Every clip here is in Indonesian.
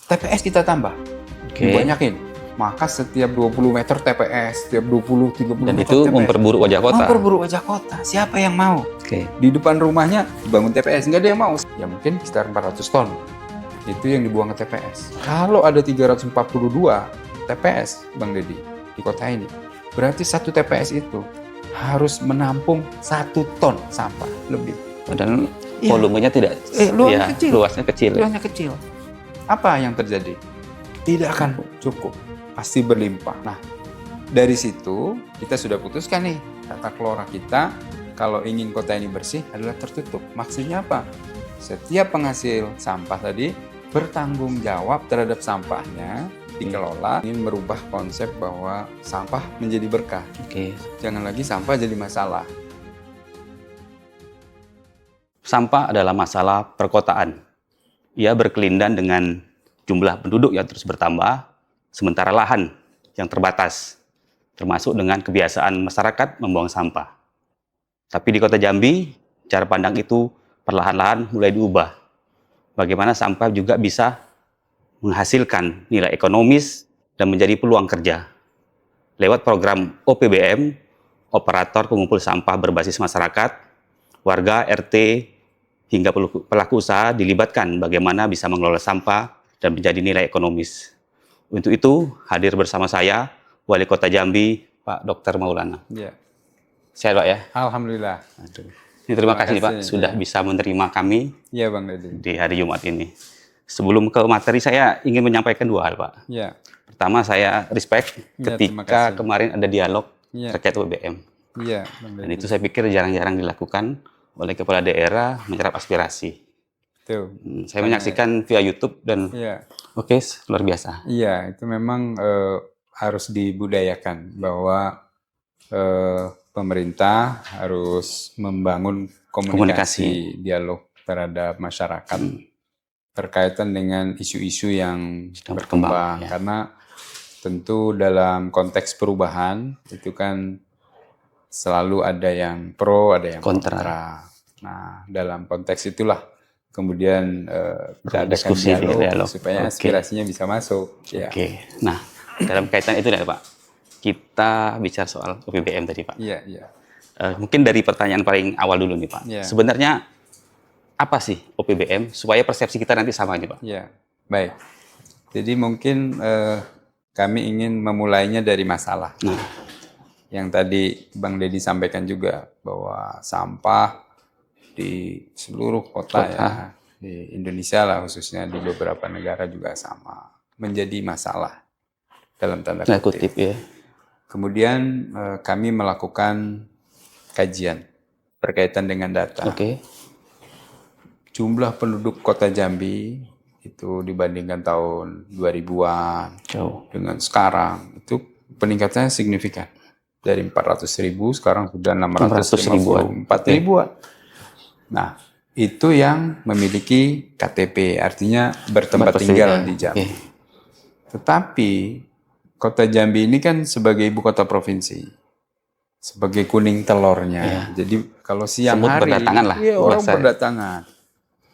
TPS kita tambah, dibanyakin. Maka setiap 20 meter TPS, setiap 20-30 Dan meter itu TPS. memperburuk wajah kota. Memperburuk wajah kota. Siapa yang mau? Di depan rumahnya dibangun TPS, nggak ada yang mau. Ya mungkin sekitar 400 ton. Itu yang dibuang ke TPS. Kalau ada 342 TPS, Bang Deddy, di kota ini, berarti satu TPS itu harus menampung 1 ton sampah lebih. Padahal volumenya tidak, luasnya kecil. Luasnya kecil. Apa yang terjadi? Tidak akan cukup, pasti berlimpah. Nah, dari situ kita sudah putuskan nih, tata kelola kita kalau ingin kota ini bersih adalah tertutup. Maksudnya apa? Setiap penghasil sampah tadi bertanggung jawab terhadap sampahnya, dikelola. Ini merubah konsep bahwa sampah menjadi berkah. Jangan lagi sampah jadi masalah. Sampah adalah masalah perkotaan. Ia berkelindan dengan jumlah penduduk yang terus bertambah, sementara lahan yang terbatas, termasuk dengan kebiasaan masyarakat membuang sampah. Tapi di kota Jambi, cara pandang itu perlahan-lahan mulai diubah. Bagaimana sampah juga bisa menghasilkan nilai ekonomis dan menjadi peluang kerja. Lewat program OPBM, Operator Pengumpul Sampah Berbasis Masyarakat, warga, RT, hingga pelaku usaha dilibatkan bagaimana bisa mengelola sampah dan menjadi nilai ekonomis. Untuk itu, hadir bersama saya, Wali Kota Jambi, Pak Dr. Maulana. Sehat, Pak ya? Alhamdulillah. Ini terima kasih Pak, sudah bisa menerima kami Bang Deddy, di hari Jumat ini. Sebelum ke materi, saya ingin menyampaikan 2 hal, Pak. Pertama, saya respect ketika kemarin ada dialog terkait OPBM. Dan itu saya pikir jarang-jarang dilakukan oleh kepala daerah menyerap aspirasi. Saya menyaksikan via YouTube dan luar biasa. Itu memang harus dibudayakan bahwa pemerintah harus membangun komunikasi dialog terhadap masyarakat berkaitan dengan isu-isu yang berkembang. Karena tentu dalam konteks perubahan itu kan selalu ada yang pro, ada yang kontra. Nah, dalam konteks itulah kemudian kita adakan dialog supaya aspirasinya bisa masuk. Nah, dalam kaitan itu Pak, kita bicara soal OPBM tadi Pak. Mungkin dari pertanyaan paling awal dulu nih Pak. Sebenarnya apa sih OPBM supaya persepsi kita nanti sama nih Pak? Baik. Jadi mungkin kami ingin memulainya dari masalah. Yang tadi Bang Deddy sampaikan juga bahwa sampah di seluruh kota ya, di Indonesia lah khususnya, di beberapa negara juga sama, menjadi masalah dalam tanda kutip. Kemudian kami melakukan kajian berkaitan dengan data. Jumlah penduduk kota Jambi itu dibandingkan tahun 2000-an dengan sekarang itu peningkatannya signifikan. Dari 400.000 sekarang sudah 654.000. Nah, itu yang memiliki KTP, artinya bertempat tinggal di Jambi. Tetapi kota Jambi ini kan sebagai ibu kota provinsi, sebagai kuning telurnya. Jadi kalau siang hari berdatangan lah, orang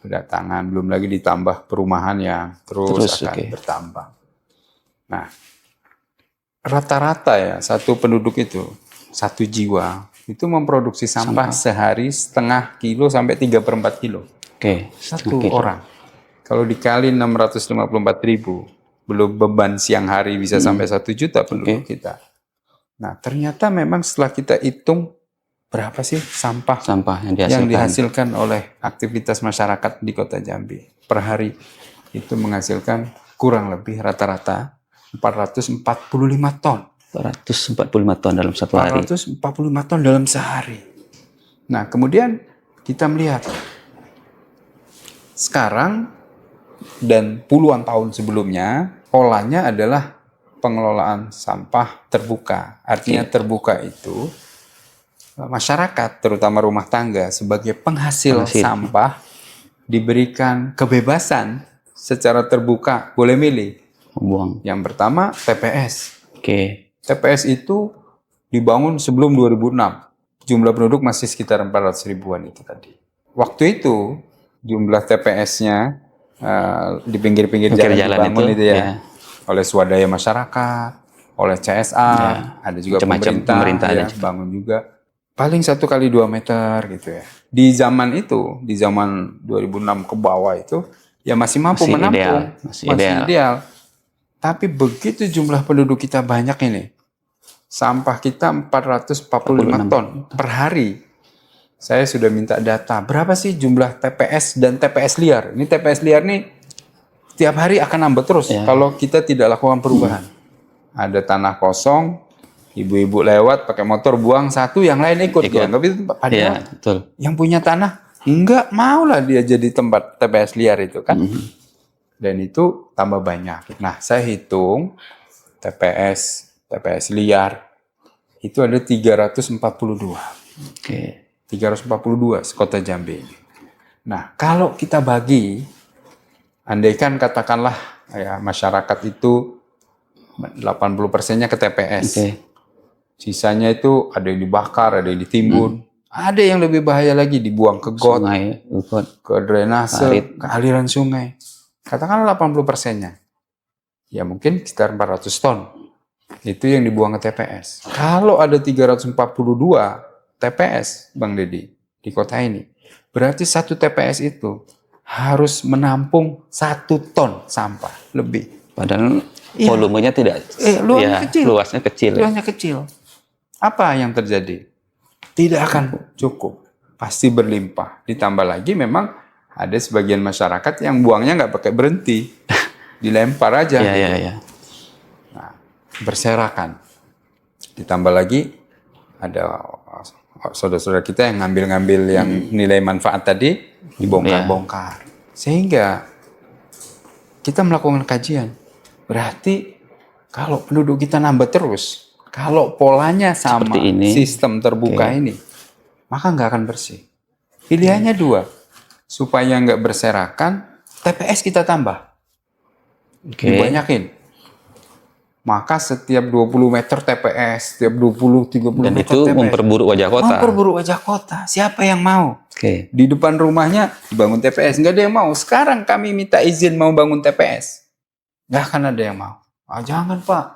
berdatangan, belum lagi ditambah perumahan yang terus akan bertambah. Nah, rata-rata ya satu penduduk itu, 1 jiwa itu memproduksi sampah sehari 0,5 kilo sampai 3/4 kilo. Satu orang. Kalau dikali 654.000, belum beban siang hari bisa sampai 1 juta penduduk kita. Nah, ternyata memang setelah kita hitung berapa sih sampah yang dihasilkan oleh aktivitas masyarakat di kota Jambi per hari, itu menghasilkan kurang lebih rata-rata 445 ton. 445 ton dalam satu hari. 445 ton dalam sehari. Nah, kemudian kita melihat sekarang dan puluhan tahun sebelumnya, polanya adalah pengelolaan sampah terbuka. Artinya terbuka itu masyarakat, terutama rumah tangga sebagai penghasil sampah, diberikan kebebasan secara terbuka, boleh milih. Yang pertama TPS. TPS itu dibangun sebelum 2006. Jumlah penduduk masih sekitar 400 ribuan itu tadi. Waktu itu jumlah TPS-nya di pinggir-pinggir Pinggir jalan jalan dibangun itu, itu ya, ya. oleh swadaya masyarakat, oleh CSA, Ya. ada juga Macam-macam pemerintah ada ya, juga. bangun juga. Paling 1 kali 2 meter gitu ya. Di zaman itu, di zaman 2006 ke bawah itu, ya masih mampu Masih menampung, ideal, masih ideal. Tapi begitu jumlah penduduk kita banyak ini, sampah kita 445 ton per hari. Saya sudah minta data, berapa sih jumlah TPS dan TPS liar? Ini TPS liar nih tiap hari akan nambah terus Ya. kalau kita tidak lakukan perubahan. Ada tanah kosong, ibu-ibu lewat pakai motor buang satu, yang lain ikut. Dianggap itu padahal Ya, betul. yang punya tanah enggak mau lah dia jadi tempat TPS liar itu kan. Dan itu tambah banyak. Nah, saya hitung TPS liar itu ada 342. Oke. 342 sekota Jambi. Nah, kalau kita bagi, andaikan katakanlah ya masyarakat itu 80%-nya ke TPS. Oke. Sisanya itu ada yang dibakar, ada yang ditimbun, ada yang lebih bahaya lagi dibuang ke got, Sungai, ke drainase, parit. ke aliran sungai. Katakanlah 80%-nya. Ya mungkin sekitar 400 ton. Itu yang dibuang ke TPS. Kalau ada 342 TPS, Bang Deddy, di kota ini, berarti satu TPS itu harus menampung 1 ton sampah lebih. Padahal volumenya tidak, luasnya kecil. Luasnya kecil. Apa yang terjadi? Tidak akan cukup. Pasti berlimpah. Ditambah lagi memang ada sebagian masyarakat yang buangnya nggak pakai berhenti. Dilempar aja. Ya. Nah, berserakan. Ditambah lagi ada saudara-saudara kita yang ngambil-ngambil yang nilai manfaat tadi dibongkar-bongkar. Sehingga kita melakukan kajian. Berarti kalau penduduk kita nambah terus, kalau polanya sama ini, sistem terbuka ini, maka nggak akan bersih. Pilihannya 2, supaya nggak berserakan, TPS kita tambah, dibanyakin. Maka setiap 20 meter TPS, setiap 20-30 dan meter itu TPS. memperburuk wajah kota. Memperburuk wajah kota. Siapa yang mau? Di depan rumahnya dibangun TPS. Nggak ada yang mau. Sekarang kami minta izin mau bangun TPS. Nggak akan ada yang mau. Jangan Pak.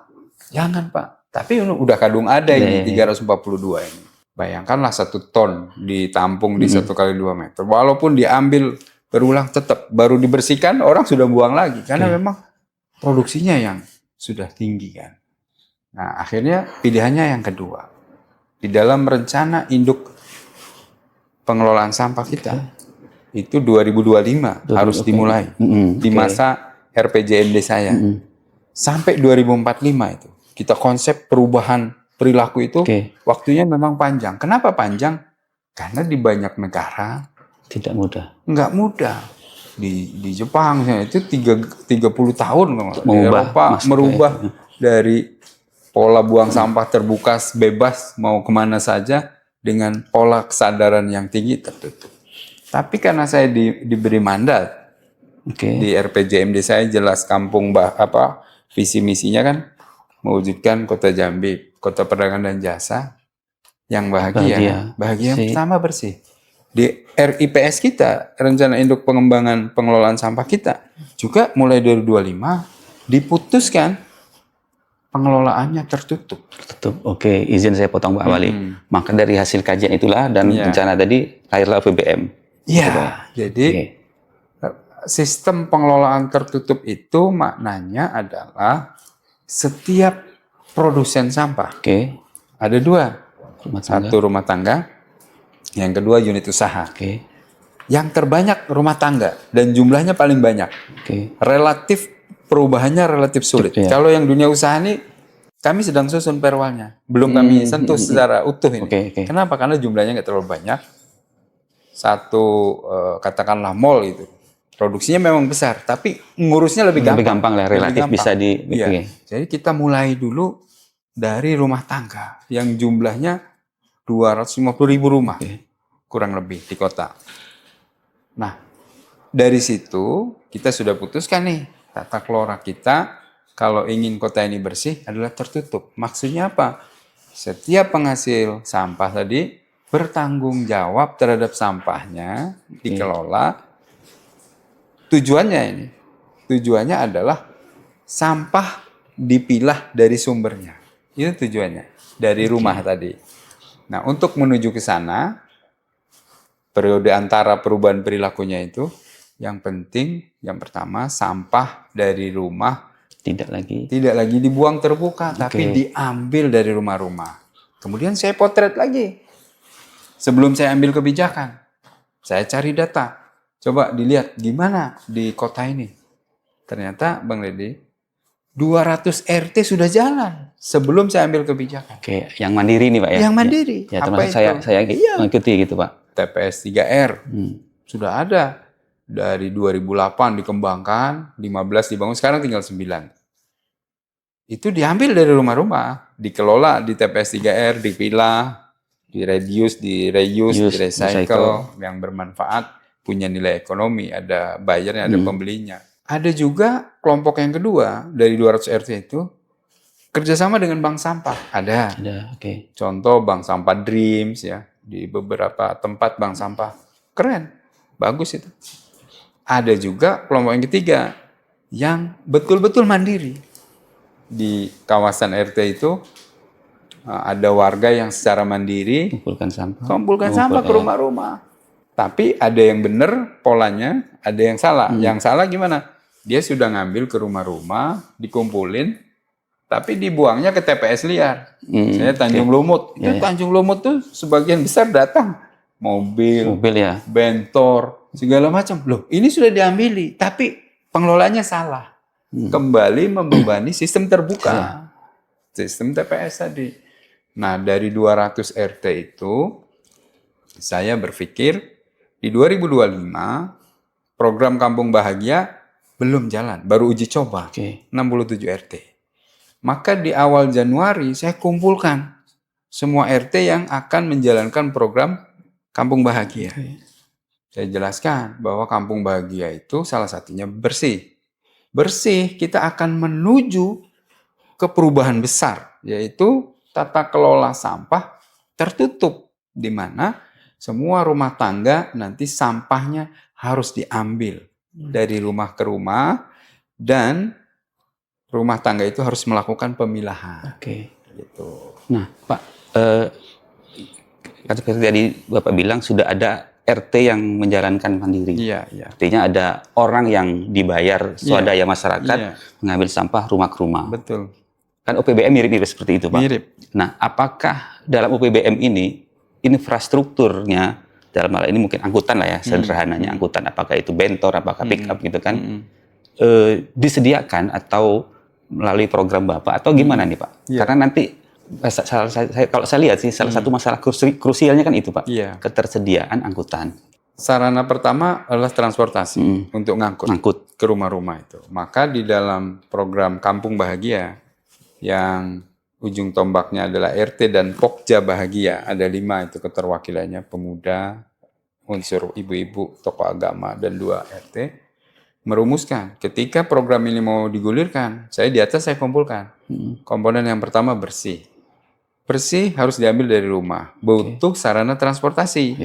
Jangan Pak. Tapi udah kadung ada ini, 342 ini. Bayangkanlah 1 ton ditampung di 1 kali 2 meter. Walaupun diambil berulang tetap. Baru dibersihkan orang sudah buang lagi. Karena memang produksinya yang sudah tinggi kan. Nah, akhirnya pilihannya yang kedua. Di dalam rencana induk pengelolaan sampah kita, itu 2025 harus dimulai. Di masa RPJMD saya. Sampai 2045 itu. Kita konsep perubahan perilaku itu waktunya memang panjang. Kenapa panjang? Karena di banyak negara tidak mudah. Nggak mudah. Di Jepang itu 30 tahun di Eropa merubah dari pola buang sampah terbuka bebas mau kemana saja dengan pola kesadaran yang tinggi tertutup. Tapi karena saya diberi mandat di RPJMD saya jelas kampung visi misinya kan mewujudkan kota Jambi, kota perdagangan dan jasa yang bahagia yang pertama bersih. Di RIPS kita, rencana induk pengembangan pengelolaan sampah kita, juga mulai dari 2025 diputuskan pengelolaannya tertutup. Oke, izin saya potong Pak Wali. Maka dari hasil kajian itulah dan rencana tadi lahirlah PBM. Iya, jadi sistem pengelolaan tertutup itu maknanya adalah setiap produsen sampah ada 2, satu rumah tangga, yang kedua unit usaha. Yang terbanyak rumah tangga dan jumlahnya paling banyak. Relatif perubahannya relatif sulit. Kalau yang dunia usaha ini kami sedang susun perwalnya, belum kami sentuh secara utuh ini. Kenapa? Karena jumlahnya nggak terlalu banyak. Satu katakanlah mall itu produksinya memang besar, tapi ngurusnya lebih gampang. Lebih gampang lah, relatif bisa di. Jadi kita mulai dulu dari rumah tangga yang jumlahnya 250.000 rumah. Kurang lebih di kota. Nah, dari situ kita sudah putuskan nih tata kelola kita kalau ingin kota ini bersih adalah tertutup. Maksudnya apa? Setiap penghasil sampah tadi bertanggung jawab terhadap sampahnya dikelola Tujuannya adalah sampah dipilah dari sumbernya. Itu tujuannya dari rumah tadi. Nah, untuk menuju ke sana, periode antara perubahan perilakunya itu, yang penting, yang pertama, sampah dari rumah Tidak lagi dibuang terbuka, tapi diambil dari rumah-rumah. Kemudian saya potret lagi. Sebelum saya ambil kebijakan, saya cari data. Coba dilihat gimana di kota ini. Ternyata, Bang Ledi, 200 RT sudah jalan sebelum saya ambil kebijakan. Oke, yang mandiri nih Pak ya? Yang mandiri. Ya, Apa termasuk saya mengikuti gitu Pak. TPS 3R sudah ada. Dari 2008 dikembangkan, 15 dibangun, sekarang tinggal 9. Itu diambil dari rumah-rumah, dikelola di TPS 3R, dipilah, di reuse, di recycle, yang bermanfaat, punya nilai ekonomi, ada buyernya, ada pembelinya. Ada juga kelompok yang kedua, dari 200 RT itu, kerjasama dengan bank sampah. Ada. Contoh bank sampah Dreams ya, di beberapa tempat bank sampah. Keren, bagus itu. Ada juga kelompok yang ketiga, yang betul-betul mandiri. Di kawasan RT itu, ada warga yang secara mandiri kumpulkan sampah ke rumah-rumah. Tapi ada yang benar polanya, ada yang salah. Yang salah gimana? Dia sudah ngambil ke rumah-rumah, dikumpulin, tapi dibuangnya ke TPS liar. Saya Tanjung Lumut. Itu Tanjung Lumut tuh sebagian besar datang mobil ya, bentor, segala macam. Loh, ini sudah diambili, tapi pengelolanya salah. Kembali membebani sistem terbuka. Sistem TPS tadi. Nah, dari 200 RT itu, saya berpikir di 2025 program Kampung Bahagia belum jalan, baru uji coba. 67 RT. Maka di awal Januari saya kumpulkan semua RT yang akan menjalankan program Kampung Bahagia. Saya jelaskan bahwa Kampung Bahagia itu salah satunya bersih. Bersih, kita akan menuju ke perubahan besar, yaitu tata kelola sampah tertutup, di mana semua rumah tangga nanti sampahnya harus diambil dari rumah ke rumah, dan rumah tangga itu harus melakukan pemilahan. Gitu. Nah, Pak, seperti tadi Bapak bilang sudah ada RT yang menjalankan mandiri. Iya. Artinya ada orang yang dibayar swadaya masyarakat mengambil sampah rumah ke rumah. Betul. Kan OPBM mirip-mirip seperti itu, Pak. Mirip. Nah, apakah dalam OPBM ini infrastrukturnya, dalam hal ini mungkin angkutan lah ya, sederhananya angkutan, apakah itu bentor, apakah pick up gitu kan, disediakan atau melalui program Bapak atau gimana nih Pak? Karena nanti kalau saya lihat sih salah satu masalah krusialnya kan itu Pak, ketersediaan angkutan. Sarana pertama adalah transportasi untuk ngangkut ke rumah-rumah itu. Maka di dalam program Kampung Bahagia yang ujung tombaknya adalah RT dan Pokja Bahagia, ada 5 itu keterwakilannya, pemuda, unsur ibu-ibu, tokoh agama, dan 2 RT, merumuskan ketika program ini mau digulirkan, saya di atas saya kumpulkan. Komponen yang pertama bersih. Bersih harus diambil dari rumah, butuh sarana transportasi.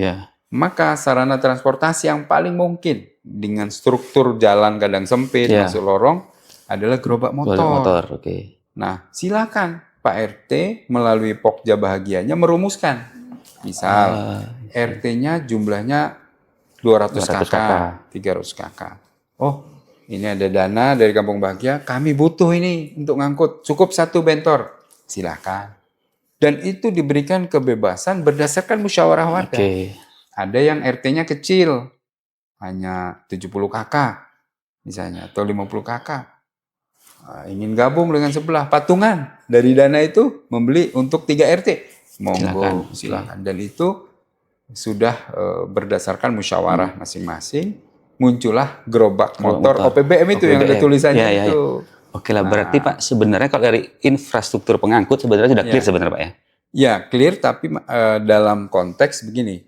Maka sarana transportasi yang paling mungkin dengan struktur jalan kadang sempit, masuk lorong, adalah gerobak motor. Nah, silakan Pak RT melalui Pokja Bahagianya merumuskan. Misal, RT-nya jumlahnya 200 KK, 300 KK. Oh, ini ada dana dari Kampung Bahagia, kami butuh ini untuk ngangkut, cukup 1 bentor. Silakan. Dan itu diberikan kebebasan berdasarkan musyawarah warga. Ada yang RT-nya kecil, hanya 70 KK misalnya, atau 50 KK. Ingin gabung dengan sebelah, patungan dari dana itu membeli untuk 3 RT. Monggo, silakan. Dan itu sudah berdasarkan musyawarah masing-masing, muncullah gerobak motor OPBM itu yang ada tulisannya itu. Oke lah, berarti Pak sebenarnya kalau dari infrastruktur pengangkut sebenarnya sudah clear sebenarnya Pak ya? Ya, clear, tapi dalam konteks begini.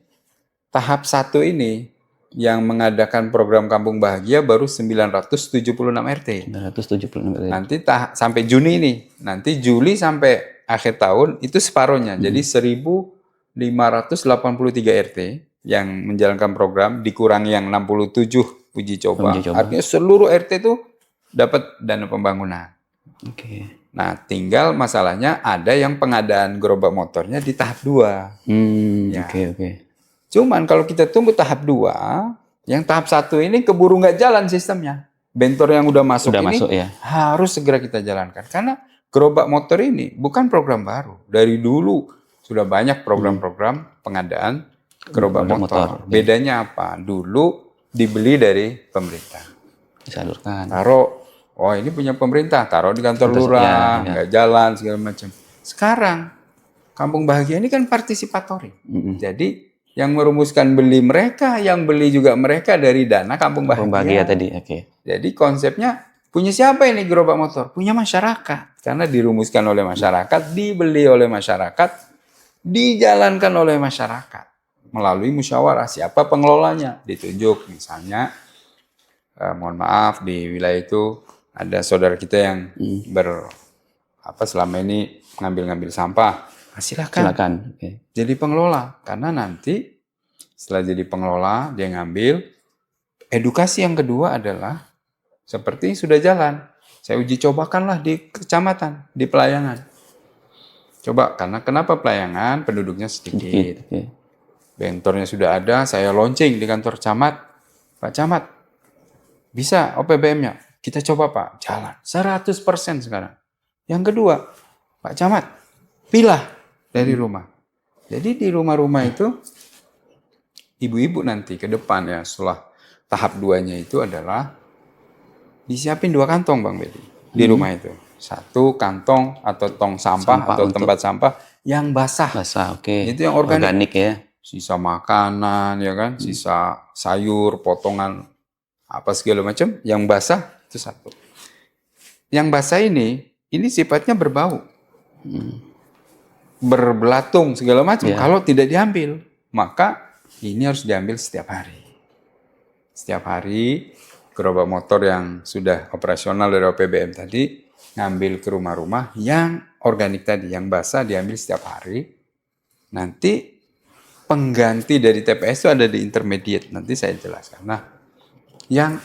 Tahap 1 ini yang mengadakan program Kampung Bahagia baru 976 RT. 976 RT. Nanti sampai Juni ini. Nanti Juli sampai akhir tahun itu separuhnya. Jadi 1583 RT yang menjalankan program, dikurangi yang 67 uji coba. Artinya seluruh RT itu dapat dana pembangunan. Nah, tinggal masalahnya ada yang pengadaan gerobak motornya di tahap 2. Ya. Cuman kalau kita tunggu tahap 2, yang tahap 1 ini keburu nggak jalan sistemnya. Bentor yang udah masuk harus segera kita jalankan. Karena gerobak motor ini bukan program baru. Dari dulu sudah banyak program-program pengadaan gerobak motor. Bedanya apa? Dulu dibeli dari pemerintah. Disalurkan. Oh ini punya pemerintah, taruh di kantor lurah, nggak jalan segala macam. Sekarang Kampung Bahagia ini kan partisipatori. Jadi yang merumuskan beli mereka, yang beli juga mereka dari dana Kampung Bahagia tadi. Jadi konsepnya punya siapa ini gerobak motor? Punya masyarakat. Karena dirumuskan oleh masyarakat, dibeli oleh masyarakat, dijalankan oleh masyarakat melalui musyawarah. Siapa pengelolanya? Ditunjuk misalnya, mohon maaf di wilayah itu ada saudara kita yang selama ini ngambil sampah. Silakan. Jadi pengelola. Karena nanti setelah jadi pengelola dia ngambil. Edukasi yang kedua adalah seperti sudah jalan. Saya uji cobakanlah di kecamatan, di pelayangan. Coba, karena kenapa pelayangan? Penduduknya sedikit. Bentornya sudah ada, saya launching di kantor camat. Pak Camat, bisa OPBM-nya? Kita coba Pak, jalan. 100% sekarang. Yang kedua, Pak Camat, pilah dari rumah. Jadi di rumah-rumah itu, ibu-ibu nanti ke depan ya, setelah tahap 2-nya itu adalah disiapin 2 kantong Bang Bedi di rumah itu. 1 kantong atau tong sampah atau tempat sampah yang basah. Itu yang organik ya. Sisa makanan ya kan, sisa sayur, potongan apa segala macam yang basah itu 1. Yang basah ini sifatnya berbau. Berbelatung segala macam. Kalau tidak diambil, maka ini harus diambil setiap hari. Setiap hari gerobak motor yang sudah operasional dari OPBM tadi ngambil ke rumah-rumah yang organik tadi, yang basah diambil setiap hari. Nanti pengganti dari TPS itu ada di intermediate, nanti saya jelaskan. Nah, yang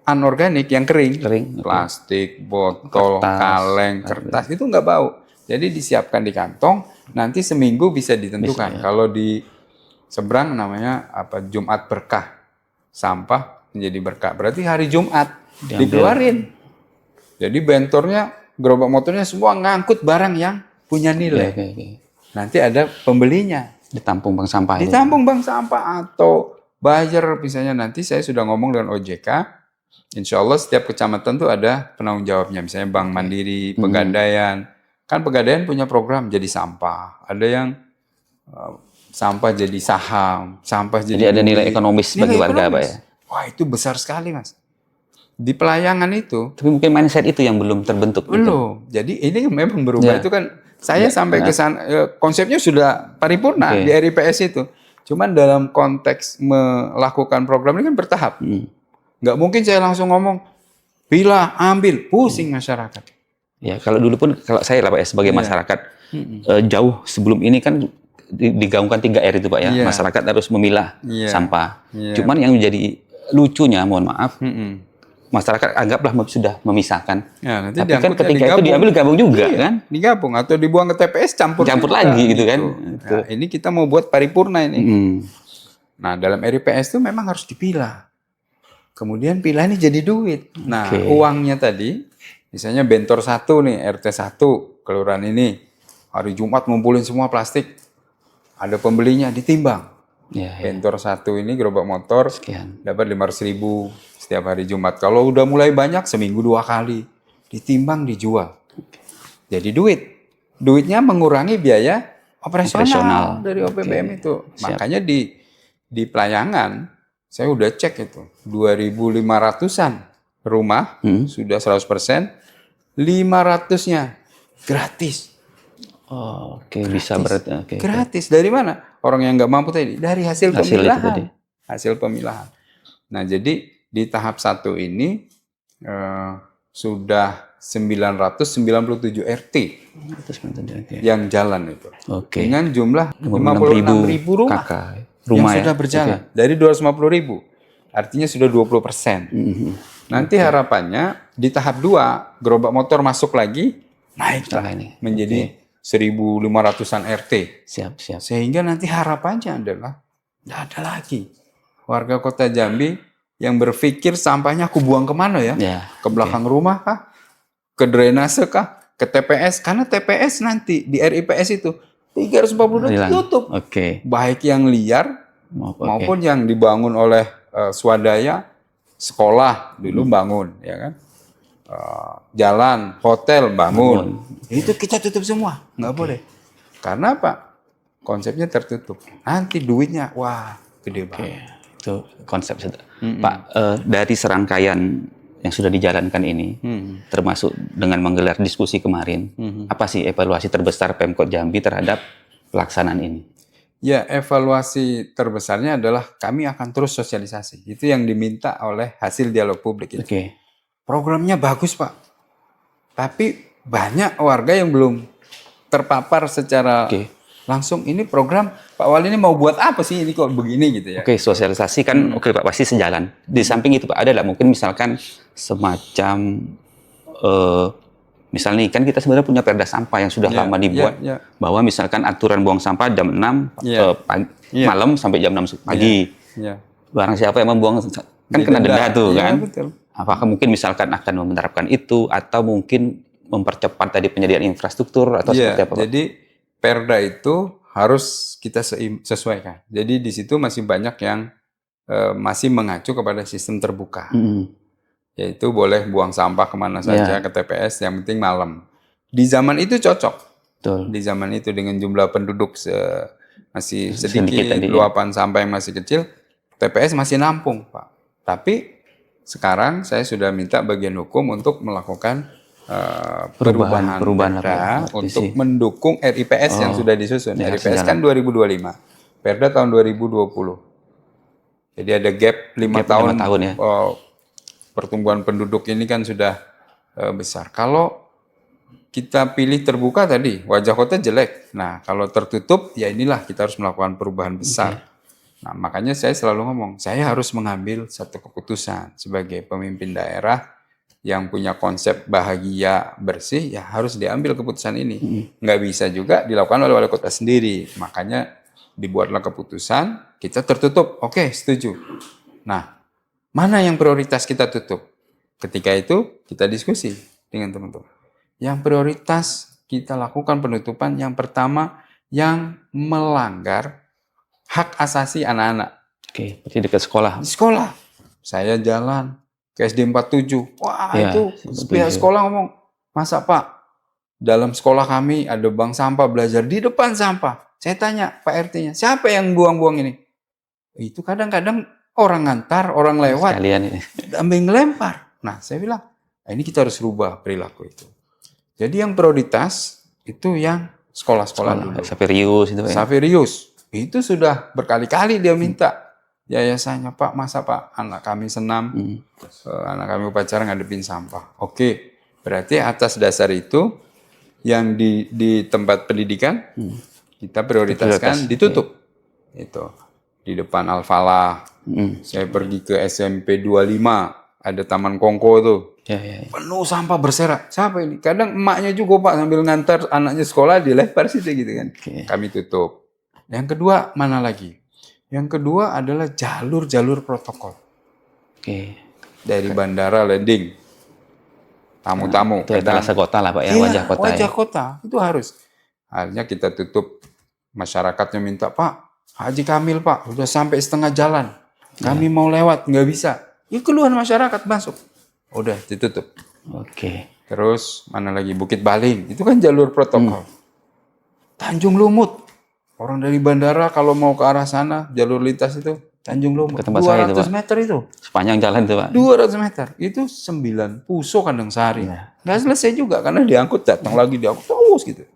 anorganik, yang kering plastik, botol, kaleng, kertas itu nggak bau. Jadi disiapkan di kantong, nanti seminggu bisa ditentukan. Kalau di seberang namanya Jumat berkah, sampah menjadi berkah. Berarti hari Jumat dikeluarin. Jadi bentornya, gerobak motornya semua ngangkut barang yang punya nilai. Nanti ada pembelinya. Ditampung bank sampah. Ditampung bank sampah atau bayar misalnya nanti saya sudah ngomong dengan OJK. Insya Allah setiap kecamatan tuh ada penanggung jawabnya. Misalnya Bank Mandiri, Pegadaian. Kan Pegadaian punya program jadi sampah. Ada yang sampah jadi saham, sampah jadi ada nilai ekonomis bagi warga Pak ya. Wah itu besar sekali Mas. Di pelayangan itu. Tapi mungkin mindset itu yang belum terbentuk. Belum. Gitu. Jadi ini memang berubah itu kan. Saya sampai ke sana, konsepnya sudah paripurna di RIPS itu. Cuman dalam konteks melakukan program ini kan bertahap. Nggak mungkin saya langsung ngomong, pilah, ambil, pusing masyarakat. Ya kalau dulu pun, kalau saya lah Pak ya, sebagai masyarakat, jauh sebelum ini kan digaungkan 3R itu Pak ya. Masyarakat harus memilah sampah. Cuman yang menjadi lucunya, mohon maaf, masyarakat anggaplah sudah memisahkan. Ya, nanti tapi kan ketika itu diambil gabung juga kan? Digabung atau dibuang ke TPS campur lagi gitu kan. Nah, ini kita mau buat paripurna ini. Nah, dalam RIPS itu memang harus dipilah. Kemudian pilah ini jadi duit. Nah, uangnya tadi misalnya bentor 1 nih, RT 1 kelurahan ini hari Jumat ngumpulin semua plastik. Ada pembelinya ditimbang. Bentor 1 ini gerobak motor dapat 500.000 setiap hari Jumat. Kalau udah mulai banyak seminggu 2 kali ditimbang dijual. Jadi duit. Duitnya mengurangi biaya operasional dari OPBM itu. Makanya di pelayangan saya udah cek itu 2.500-an rumah sudah 100%, 500-nya gratis. Bisa berarti. Gratis dari mana? Orang yang nggak mampu tadi dari hasil pemilahan. Hasil pemilahan. Nah jadi di tahap 1 ini sudah 997 RT yang jalan itu. Dengan jumlah 56.000 rumah yang sudah berjalan dari 250.000. artinya sudah 20%. Nanti harapannya di tahap 2 gerobak motor masuk lagi, naik ini menjadi 1.500-an RT. Siap. Sehingga nanti harapannya adalah tidak ada lagi warga Kota Jambi yang berpikir sampahnya aku buang kemana ya? Ke belakang rumah kah? Ke drainase kah? Ke TPS? Karena TPS nanti di RIPS itu 342 tutup. Baik yang liar maupun yang dibangun oleh swadaya, sekolah dulu bangun, ya kan? Jalan, hotel bangun. Itu kita tutup semua, nggak boleh. Karena apa? Konsepnya tertutup. Nanti duitnya, wah, gede banget. Itu konsep. Pak, dari serangkaian yang sudah dijalankan ini, termasuk dengan menggelar diskusi kemarin, apa sih evaluasi terbesar Pemkot Jambi terhadap pelaksanaan ini? Ya, evaluasi terbesarnya adalah kami akan terus sosialisasi. Itu yang diminta oleh hasil dialog publik itu. Programnya bagus, Pak. Tapi banyak warga yang belum terpapar secara langsung. Ini program Pak Wali ini mau buat apa sih ini kok begini gitu ya? Sosialisasi kan Pak pasti sejalan. Di samping itu Pak ada nggak mungkin misalkan semacam misalnya kan kita sebenarnya punya perda sampah yang sudah lama dibuat bahwa misalkan aturan buang sampah jam 6 malam sampai jam 6 pagi. Barang siapa yang membuang kan kena denda tuh kan? Betul. Apakah mungkin misalkan akan menerapkan itu atau mungkin mempercepat tadi penyediaan infrastruktur atau seperti apa Pak? Jadi perda itu harus kita sesuaikan. Jadi di situ masih banyak yang masih mengacu kepada sistem terbuka. Yaitu boleh buang sampah kemana saja ke TPS, yang penting malam. Di zaman itu cocok. Di zaman itu dengan jumlah penduduk masih sedikit, luapan sampah yang masih kecil, TPS masih nampung, Pak. Tapi sekarang saya sudah minta bagian hukum untuk melakukan perubahan perda untuk mendukung RIPS yang sudah disusun. RIPS kan 2025, perda tahun 2020. Jadi ada gap 5 tahun ya. Pertumbuhan penduduk ini kan sudah besar. Kalau kita pilih terbuka tadi, wajah kota jelek. Nah, kalau tertutup, ya inilah kita harus melakukan perubahan besar. Nah, makanya saya selalu ngomong, saya harus mengambil satu keputusan sebagai pemimpin daerah yang punya konsep bahagia bersih, ya harus diambil keputusan ini. Nggak bisa juga dilakukan oleh wali kota sendiri. Makanya dibuatlah keputusan, kita tertutup. Oke, setuju. Nah, mana yang prioritas kita tutup? Ketika itu kita diskusi dengan teman-teman. Yang prioritas kita lakukan penutupan yang pertama yang melanggar hak asasi anak-anak. Berarti dekat sekolah. Di sekolah. Saya jalan ke SD 47. Wah, itu pihak sekolah ngomong, masa Pak, dalam sekolah kami ada bank sampah, belajar di depan sampah. Saya tanya Pak RT-nya, siapa yang buang-buang ini? Itu kadang-kadang orang ngantar, orang lewat, ambil ngelempar. Nah, saya bilang, ini kita harus rubah perilaku itu. Jadi yang prioritas itu yang sekolah-sekolah dulu. Saverius itu. Saverius. Itu sudah berkali-kali dia minta. Yayasannya, Pak, masa Pak, anak kami senam, anak kami upacara ngadepin sampah. Oke, berarti atas dasar itu, yang di tempat pendidikan, kita prioritaskan ditutup. Itu. Di depan Al-Falah, saya pergi ke SMP 25, ada Taman Kongko tuh. Penuh sampah berserak. Siapa ini? Kadang emaknya juga Pak sambil ngantar anaknya sekolah dilempar situ gitu kan. Kami tutup. Yang kedua mana lagi? Yang kedua adalah jalur-jalur protokol. Dari bandara landing. Tamu-tamu. Itu etalase kota lah Pak ya, wajah kota. Wajah kota itu harus. Akhirnya kita tutup. Masyarakatnya minta, Pak, Haji Kamil Pak, udah sampai setengah jalan. Kami mau lewat, nggak bisa. Ya keluhan masyarakat masuk. Udah ditutup. Terus mana lagi? Bukit Baling. Itu kan jalur protokol. Tanjung Lumut. Orang dari bandara kalau mau ke arah sana, jalur lintas itu Tanjung Lumut. 200 meter itu. Sepanjang jalan itu Pak. 200 meter. Itu 9 puso kadang sehari. Nggak selesai juga karena diangkut, datang lagi diangkut terus gitu.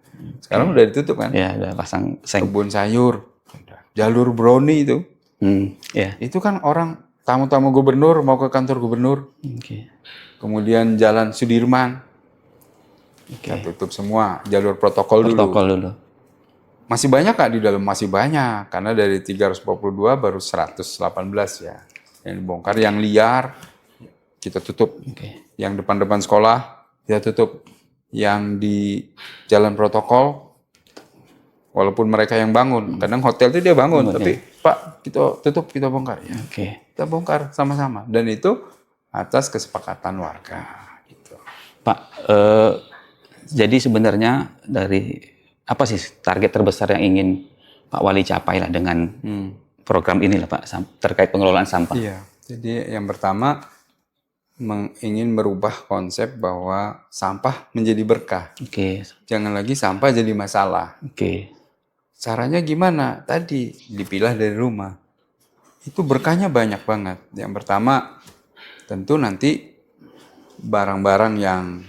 Sekarang udah ditutup kan? Ya, udah pasang kebun sayur. Jalur Broni itu. Itu kan orang tamu-tamu gubernur mau ke kantor gubernur. Kemudian jalan Sudirman. Kita tutup semua. Jalur protokol dulu. Masih banyak Kak di dalam? Masih banyak. Karena dari 342 baru 118 ya. yang dibongkar, yang liar kita tutup, yang depan-depan sekolah kita tutup, yang di jalan protokol walaupun mereka yang bangun, kadang hotel itu dia bangun, tapi Pak kita tutup, kita bongkar ya. Kita bongkar sama-sama, dan itu atas kesepakatan warga gitu. Pak, jadi sebenarnya dari apa sih target terbesar yang ingin Pak Wali capai lah dengan program ini lah Pak, terkait pengelolaan sampah? Iya, jadi yang pertama ingin merubah konsep bahwa sampah menjadi berkah. Jangan lagi sampah jadi masalah. Caranya gimana? Tadi dipilah dari rumah. Itu berkahnya banyak banget. Yang pertama, tentu nanti barang-barang yang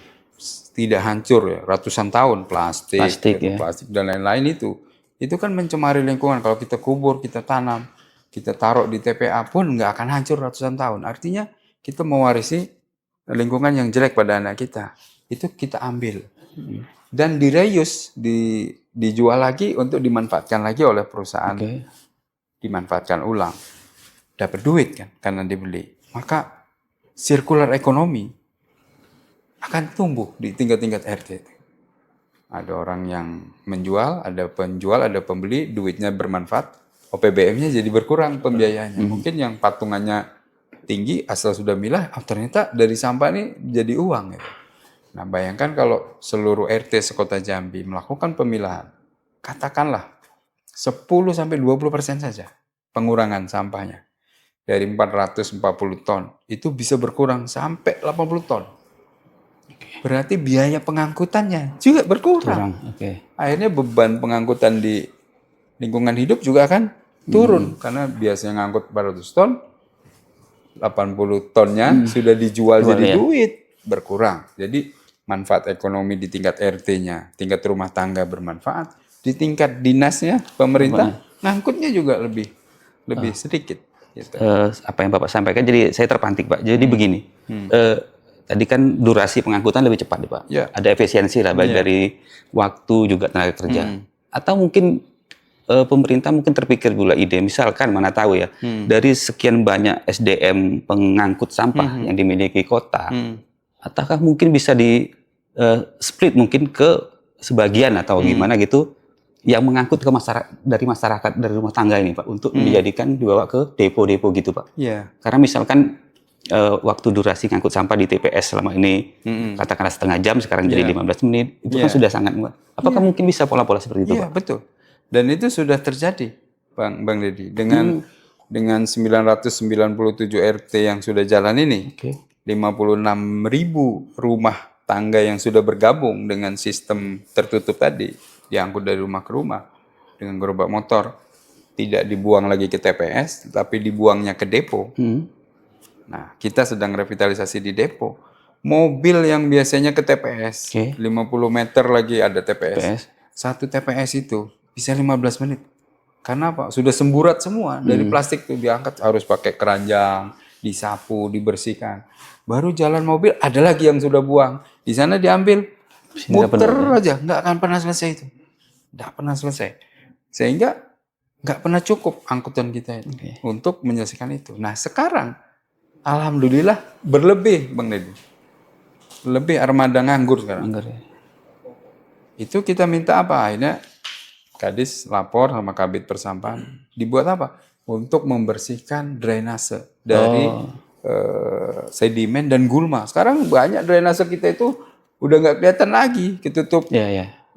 tidak hancur ya, ratusan tahun, plastik dan lain-lain itu kan mencemari lingkungan. Kalau kita kubur, kita tanam, kita taruh di TPA pun nggak akan hancur ratusan tahun. Artinya kita mewarisi lingkungan yang jelek pada anak kita. Itu kita ambil dan direuse, dijual lagi untuk dimanfaatkan lagi oleh perusahaan, dimanfaatkan ulang, dapat duit kan karena dibeli. Maka circular ekonomi akan tumbuh di tingkat-tingkat RT. Ada orang yang menjual, ada penjual, ada pembeli, duitnya bermanfaat, OPBM-nya jadi berkurang pembiayaannya. Mungkin yang patungannya tinggi asal sudah milah, ternyata dari sampah ini jadi uang gitu. Nah, bayangkan kalau seluruh RT sekota Jambi melakukan pemilahan, katakanlah 10-20% saja pengurangan sampahnya. Dari 440 ton, itu bisa berkurang sampai 80 ton. Berarti biaya pengangkutannya juga berkurang. Akhirnya beban pengangkutan di lingkungan hidup juga akan turun. Karena biasanya ngangkut 400 ton, 80 tonnya sudah dijual jadi duit, berkurang. Jadi manfaat ekonomi di tingkat RT-nya, tingkat rumah tangga bermanfaat, di tingkat dinasnya, pemerintah, ngangkutnya juga lebih sedikit. Gitu. Apa yang Bapak sampaikan, jadi saya terpantik Pak. Jadi begini, tadi kan durasi pengangkutan lebih cepat Pak. Ada efisiensi lah, baik dari waktu juga tenaga kerja. Atau mungkin pemerintah mungkin terpikir pula ide, misalkan mana tahu ya, dari sekian banyak SDM pengangkut sampah yang dimiliki kota, ataukah mungkin bisa di split mungkin ke sebagian atau gimana gitu, yang mengangkut ke dari masyarakat, dari rumah tangga ini Pak, untuk dijadikan dibawa ke depo-depo gitu Pak. Karena misalkan waktu durasi ngangkut sampah di TPS selama ini katakanlah setengah jam, sekarang jadi 15 menit, itu kan sudah sangat muat. Apakah mungkin bisa pola-pola seperti itu Pak? Betul. Dan itu sudah terjadi Bang Deddy dengan 997 RT yang sudah jalan ini, 56.000 rumah tangga yang sudah bergabung dengan sistem tertutup tadi, diangkut dari rumah ke rumah dengan gerobak motor, tidak dibuang lagi ke TPS, tapi dibuangnya ke depo. Nah, kita sedang revitalisasi di depo. Mobil yang biasanya ke TPS, 50 meter lagi ada TPS. Satu TPS itu bisa 15 menit. Karena apa? Sudah semburat semua. Dari plastik itu diangkat, harus pakai keranjang, disapu, dibersihkan. Baru jalan mobil, ada lagi yang sudah buang. Di sana diambil, muter aja. Nggak akan pernah selesai itu. Nggak pernah selesai. Sehingga nggak pernah cukup angkutan kita itu untuk menyelesaikan itu. Nah sekarang, alhamdulillah berlebih Bang Deddy. Lebih armada nganggur sekarang. Itu kita minta apa? Akhirnya Kadis lapor sama Kabid Persampahan. Dibuat apa? Untuk membersihkan drainase dari sedimen dan gulma. Sekarang banyak drainase kita itu udah nggak kelihatan lagi, ketutup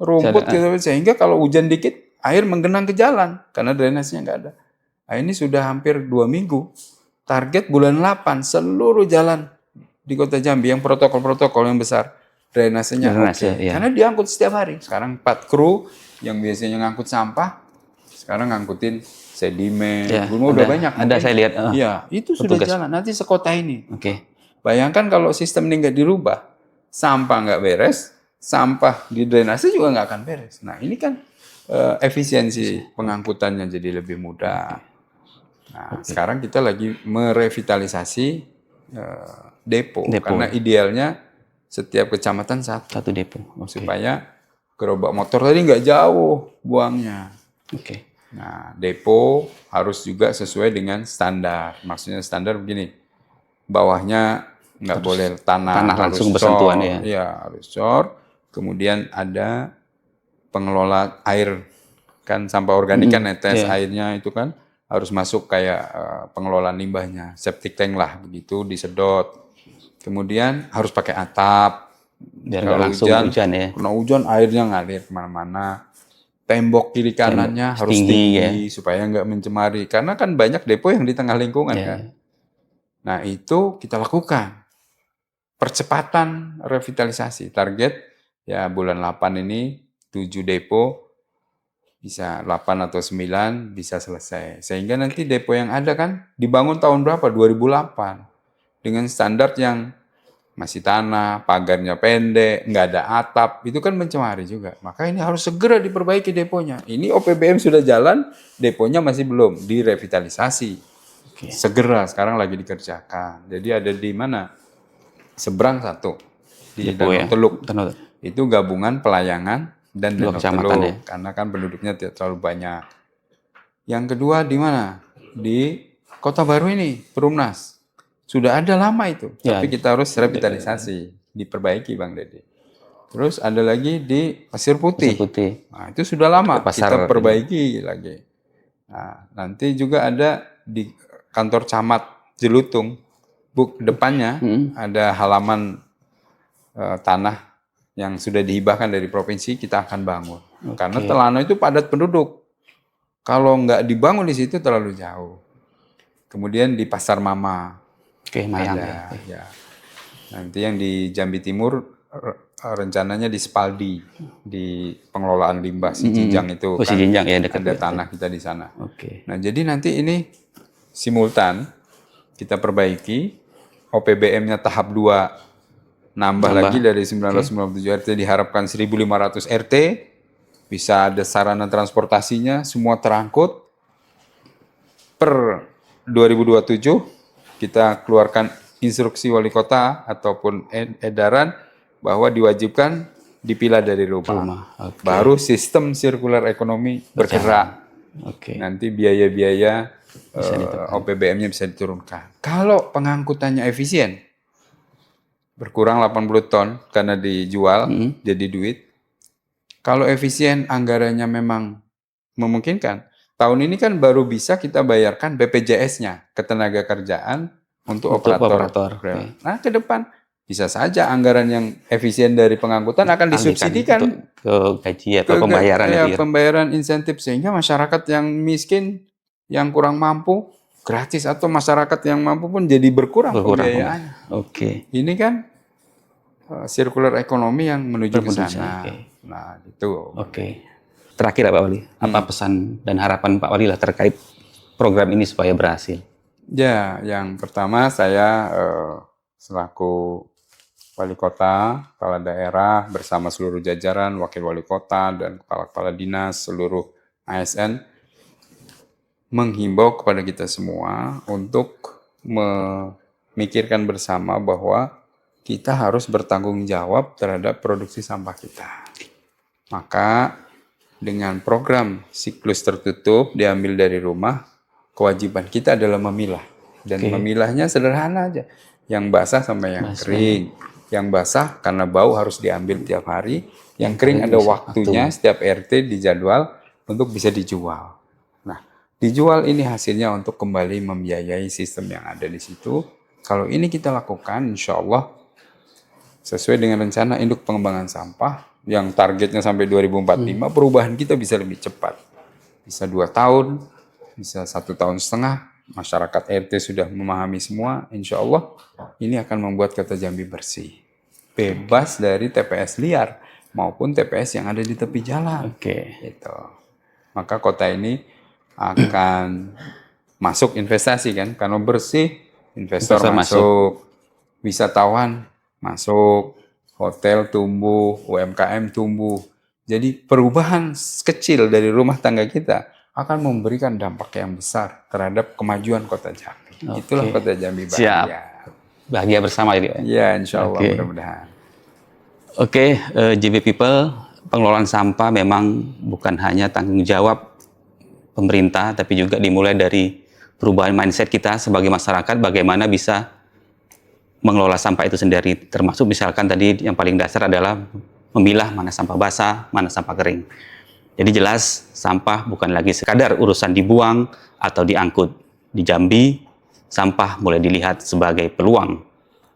rumput gitu, sehingga kalau hujan dikit air menggenang ke jalan karena drainasenya nggak ada. Nah, ini sudah hampir 2 minggu. Target bulan 8 seluruh jalan di Kota Jambi yang protokol-protokol yang besar drainasenya karena diangkut setiap hari. Sekarang 4 kru yang biasanya ngangkut sampah sekarang ngangkutin sedimen, gulma udah banyak. Ada saya lihat. Itu sudah jalan. Nanti sekota ini. Bayangkan kalau sistem ini nggak dirubah, sampah nggak beres, sampah di drainase juga nggak akan beres. Nah ini kan efisiensi pengangkutannya jadi lebih mudah. Nah sekarang kita lagi merevitalisasi depo karena idealnya setiap kecamatan satu depo supaya gerobak motor tadi nggak jauh buangnya. Nah, depo harus juga sesuai dengan standar. Maksudnya standar begini, bawahnya nggak boleh tanah harus langsung bersentuhan cor, ya. ya harus cor. Kemudian ada pengelola air, kan sampah organik kan netes Iya. airnya itu kan harus masuk kayak pengelolaan limbahnya, septic tank lah begitu, disedot. Kemudian harus pakai atap. Biar nggak Kalau langsung hujan ya. kena hujan airnya ngalir kemana-mana. Tembok kiri kanannya Tembok harus tinggi ya. tinggi supaya nggak mencemari. Karena kan banyak depo yang di tengah lingkungan Ya. kan. Nah itu kita lakukan. Percepatan revitalisasi. Target ya bulan 8 ini 7 depo bisa 8 atau 9 bisa selesai. Sehingga nanti depo yang ada kan dibangun tahun berapa? 2008. Dengan standar yang masih tanah, pagarnya pendek, nggak ada atap, itu kan mencemari juga. Maka ini harus segera diperbaiki deponya. Ini OPBM sudah jalan, deponya masih belum direvitalisasi. Segera, sekarang lagi dikerjakan. Jadi ada di mana? Seberang satu, di Depo Danau ya. Teluk. Danau. Itu gabungan Pelayangan dan Danau kecamatan Teluk, ya. karena kan penduduknya tidak terlalu banyak. Yang kedua di mana? Di Kota Baru ini, Perumnas. Sudah ada lama itu, Ya. tapi kita harus revitalisasi, diperbaiki Bang Dede. Terus ada lagi di Pasir Putih. Pasir Putih. Nah, itu sudah lama, Pasar kita perbaiki lagi. Nah, nanti juga ada di kantor camat Jelutung, depannya ada halaman tanah yang sudah dihibahkan dari provinsi, kita akan bangun. Karena Telano itu padat penduduk. Kalau nggak dibangun di situ terlalu jauh. Kemudian di Pasar Mama. Mayang ada, ya. Nanti yang di Jambi Timur rencananya di Spaldi, di pengelolaan limbah Sijinjang itu. Kan Sijinjang ya, dekat ada tanah kita di sana. Oke. Nah jadi nanti ini simultan kita perbaiki, OPBM-nya tahap 2 nambah lagi dari 997 RT diharapkan 1.500 RT, bisa ada sarana transportasinya, semua terangkut. Per 2027 kita keluarkan instruksi wali kota ataupun edaran bahwa diwajibkan dipilah dari rumah. Baru sistem sirkular ekonomi bergerak. Nanti biaya-biaya OPBM-nya bisa diturunkan. Kalau pengangkutannya efisien, berkurang 80 ton karena dijual jadi duit. Kalau efisien anggarannya memang memungkinkan, tahun ini kan baru bisa kita bayarkan BPJS-nya, ketenaga kerjaan untuk operator. Nah, ke depan bisa saja anggaran yang efisien dari pengangkutan akan disubsidikan ke gaji atau pembayaran pembayaran insentif, sehingga masyarakat yang miskin, yang kurang mampu gratis, atau masyarakat yang mampu pun jadi berkurang pembiayaannya. Ini kan sirkular ekonomi yang menuju ke sana. Nah, itu. Terakhir Pak Wali, apa pesan dan harapan Pak Wali lah terkait program ini supaya berhasil? Ya, yang pertama saya selaku wali kota, kepala daerah bersama seluruh jajaran, wakil wali kota dan kepala-kepala dinas, seluruh ASN menghimbau kepada kita semua untuk memikirkan bersama bahwa kita harus bertanggung jawab terhadap produksi sampah kita. Maka dengan program siklus tertutup diambil dari rumah, kewajiban kita adalah memilah. Dan memilahnya sederhana aja. Yang basah sama yang kering. Yang basah karena bau harus diambil tiap hari. Yang kering ada waktunya, setiap RT dijadwal untuk bisa dijual. Nah, dijual ini hasilnya untuk kembali membiayai sistem yang ada di situ. Kalau ini kita lakukan, insya Allah sesuai dengan rencana induk pengembangan sampah, yang targetnya sampai 2045, perubahan kita bisa lebih cepat. Bisa 2 tahun, bisa 1,5 tahun, masyarakat RT sudah memahami semua, insya Allah ini akan membuat Kota Jambi bersih. Bebas dari TPS liar, maupun TPS yang ada di tepi jalan. Gitu. Maka kota ini akan masuk investasi kan, karena bersih, investor masuk, wisatawan masuk, hotel tumbuh, UMKM tumbuh. Jadi perubahan kecil dari rumah tangga kita akan memberikan dampak yang besar terhadap kemajuan Kota Jambi. Itulah Kota Jambi bahagia. Siap. Bahagia bersama ya. Ya, insya Allah mudah-mudahan. JB People, pengelolaan sampah memang bukan hanya tanggung jawab pemerintah, tapi juga dimulai dari perubahan mindset kita sebagai masyarakat, bagaimana bisa mengelola sampah itu sendiri. Termasuk misalkan tadi yang paling dasar adalah memilah mana sampah basah, mana sampah kering. Jadi jelas sampah bukan lagi sekadar urusan dibuang atau diangkut. Di Jambi, sampah mulai dilihat sebagai peluang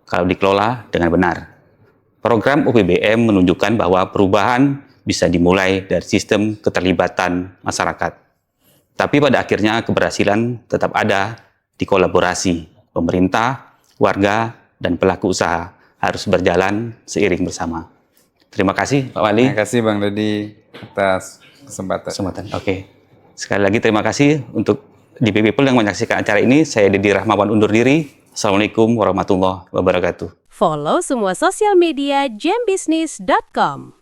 kalau dikelola dengan benar. Program UPBM menunjukkan bahwa perubahan bisa dimulai dari sistem keterlibatan masyarakat. Tapi pada akhirnya keberhasilan tetap ada di kolaborasi pemerintah, warga, dan pelaku usaha harus berjalan seiring bersama. Terima kasih Pak Wali. Terima kasih Bang Dodi atas kesempatan. Oke. Sekali lagi terima kasih untuk DP People yang menyaksikan acara ini. Saya Dedi Rahmawan undur diri. Assalamualaikum warahmatullahi wabarakatuh. Follow semua sosial media jambusines.com.